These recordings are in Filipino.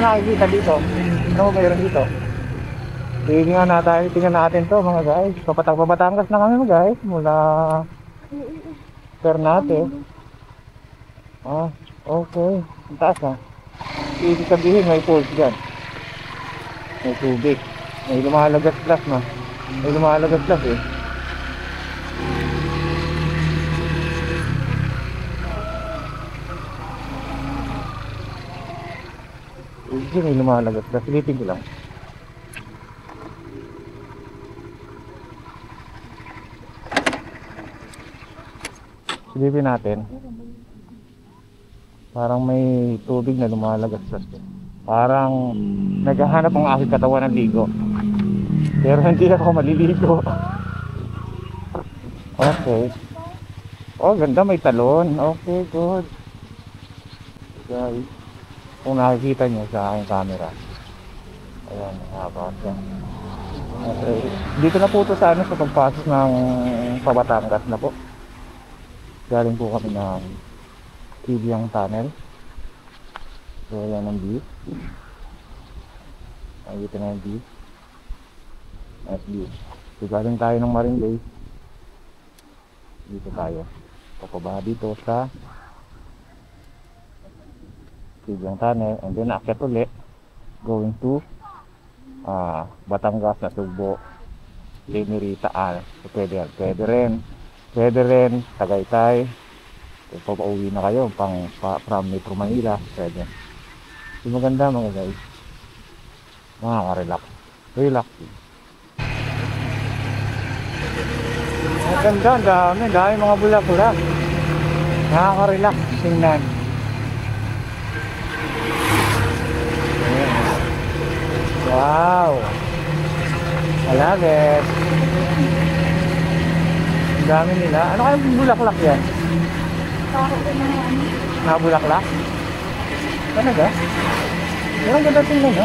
nakikita dito? Ano ba mayroon dito? Tingnan natin to mga guys. Batangas na kami mga guys. Mula Ternate. Ah, okay. Ang taas ha. Ibig sabihin may falls dyan. May tubig. May lumalagas plus na. May lumalagas plus eh. Hindi may lumalagas plus. Silipin ko lang. Silipin natin. Parang may tubig na lumalagas plus. Parang naghahanap ang aking katawan ng ligo. Pero hindi ako maliligo. Okay. Oh, ganda, may talon. Okay, good. Guys, kung nakikita nyo sa aking camera. Ayan, nakapasok yan. Okay. Dito na po ito sa pagpasok ng Pabatangas na po. Galing po kami ng Tibiang Tunnel. So, ayan ang view. Nakikita na yung view. Nice view. So, galing tayo ng Maringay. Dito tayo. Papaba dito sa Tibiang Tunnel. And then, aakyat ulit. Going to Batangas na Sugbo. Limerita. So, pwede rin. Tagaytay. Kung pauwi na kayo from Metro Manila, pwede. Yung maganda mga guys, makaka-relax. Relaxing. Maganda, ang dami mga bulak-bulak. Nakaka-relax, tingnan. Wow! I love it. Ang dami nila. Ano kayong bulaklak yan? Nakabulaklak? Talaga? Pero ang ganda tingnan, no?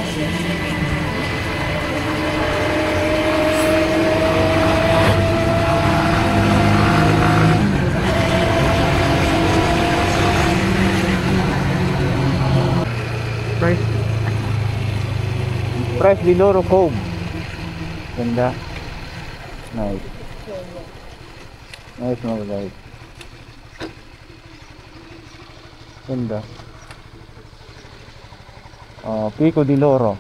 Price Liloro Cove. Ganda. Nice. Nice mga guys. Ganda. Pico di Loro.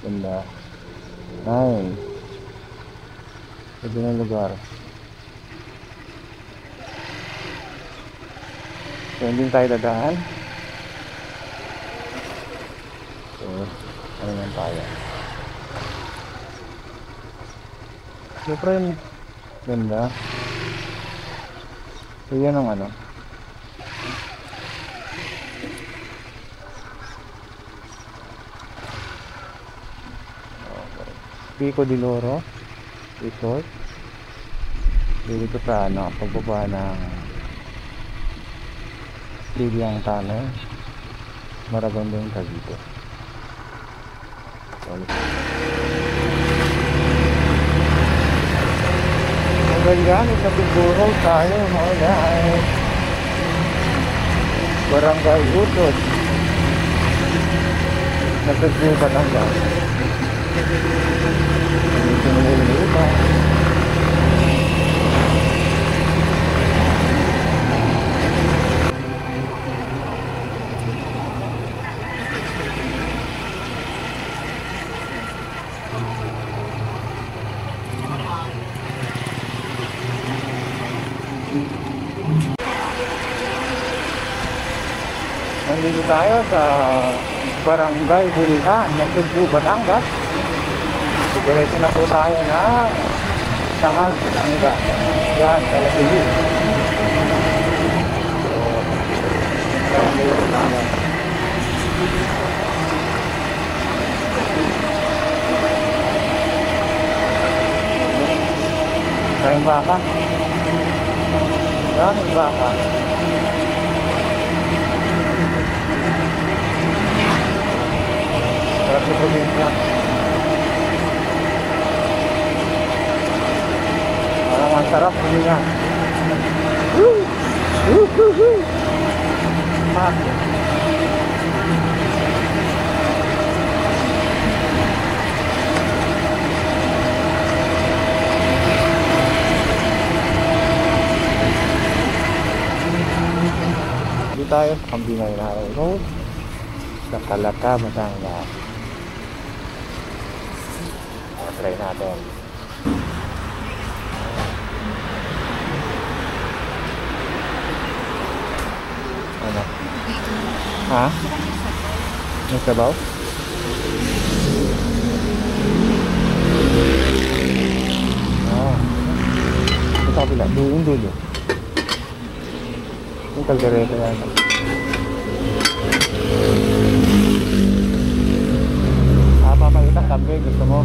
Ganda. Nice. Ganda ng lugar. So, hindi tayo dadaan. So, ano naman tayo? So, friend. Ganda. So, yan ang ano. Pico di Loro Resort. Dito sa pagbaba ng Tibiang Tunnel. Maraganda yung dito. Maganda, nagpapiguro tayo mga guys. Barangay Utod. Nagpagbubat ang guys. Dito na ulit ito. Nandito tayo sa Barangay Bulihan, Sugbo, Batangas. Diretso na po tayo na Tangas, Batangas. Yan, Kalapili. Tayong baka. Yan, baka. Sarap sa probinsya. Parang ang sarap niya. Woo! Woo! Woo! Woo! tayo sa Kambingay Road sa Calata, Batangas. Try natin. Ano? Ha? May sabaw? Sa kabila, yung dulo. Yung kaldereta yan. Papakita kambing, gusto mo?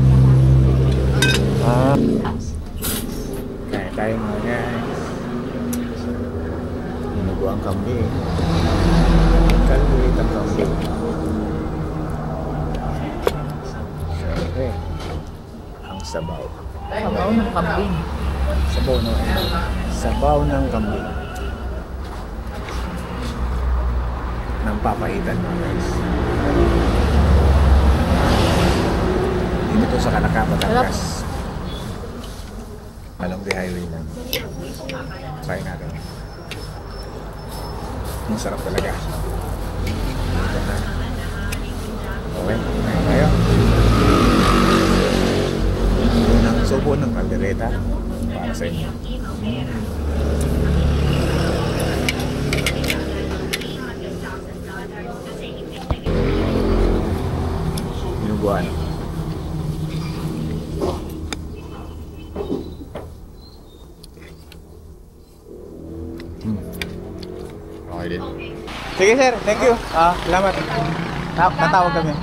Kaya tayo mga guys. Inugo ang kambing. Kaldereta ang kambing. Siyempre, ang sabaw. Sabaw ng kambing. Sabaw ng kambing. Nang papaitan mga guys. Dito sa Calata, Batangas. Along the highway lang. Try natin. Ang sarap talaga. Ito na. Okay, ngayon tayo. Unang subo ng kaldereta para sa inyo. Binubuan. Okay din. Sige sir, thank you. Salamat. Natawag kami.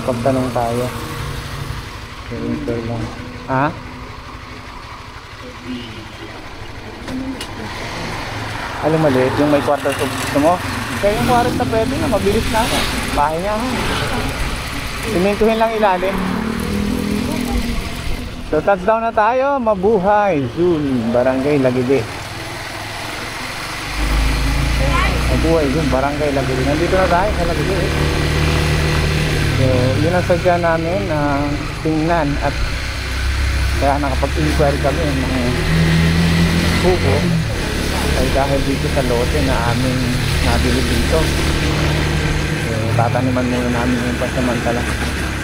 Pagtanong tayo. Winter lang. Ha? Alam maliit, yung may kwarto sa gusto mo. Kaya yung 40 pwede na, mabilis na ako. Bahay niya ako. Simentuhin lang ilalim. So touchdown na tayo, mabuhay. Zun, Barangay Lagide. Mabuhay Zun, Barangay Lagide. Nandito na tayo sa Lagide. So, yun ang sadya namin na tingnan at kaya nakapag-inquire kami ng buko ay dahil dito sa lote na aming nabili dito. So, tataniman muna namin yung pasamantala.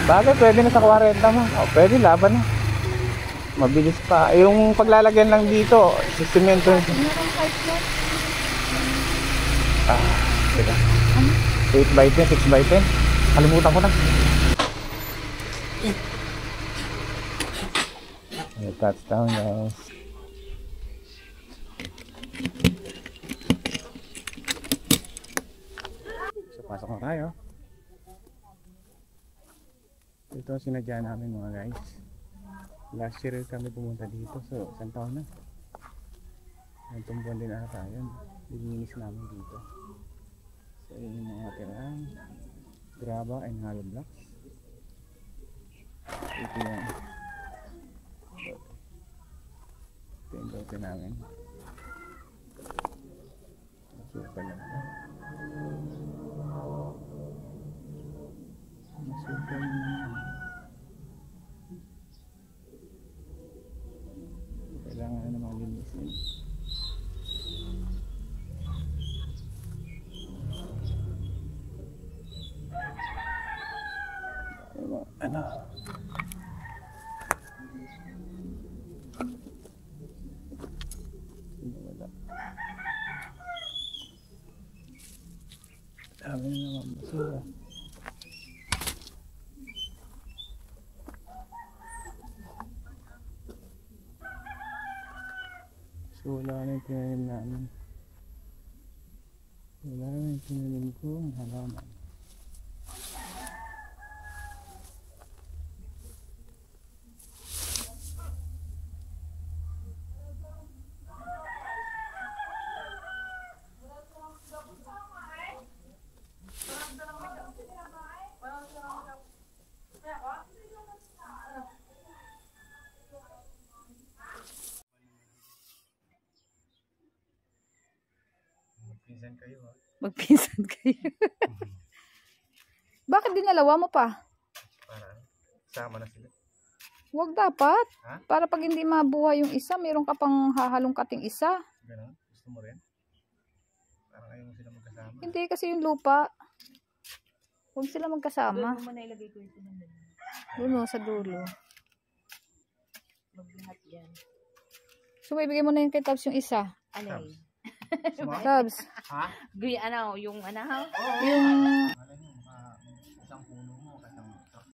Bagay, pwede na sa 40 mo. Pwede, laban na. Mabilis pa. Yung paglalagyan lang dito, sisimento. Teka. 8x10, 6x10. Kalimutan ko na. Touchdown guys. So pasok na tayo. Ito ang sinadya namin mga guys. Last year kami pumunta dito. So isang taon na. Itong buwan din ata yun. Lininis namin dito. So yun yung mga tirang graba and hollow blocks. Ito yung lote namin. Masukal lang. Masukal lang. Kailangan na maglinisin. Ano? Wala. Dami na naman basura. So wala na yung tinanim namin. Wala na yung tinanim ko ang halaman. Pinsan kayo ha. Magpinsan kayo. Bakit dinalawa mo pa? Para sama na sila. Huwag dapat. Ha? Para pag hindi mabuhay yung isa, meron ka pang hahalong kating isa. Ganun? Gusto mo rin? Parang ayaw mo sila magkasama. Hindi kasi yung lupa. Huwag sila magkasama. Doon mo na ilagay ko ito ng Doon sa dulo. maglahat yan. So, ibigay mo na yung kay Tabs yung isa. Ano yun? Tabs. Ha? Ano, yung ano? Yung Ano yun?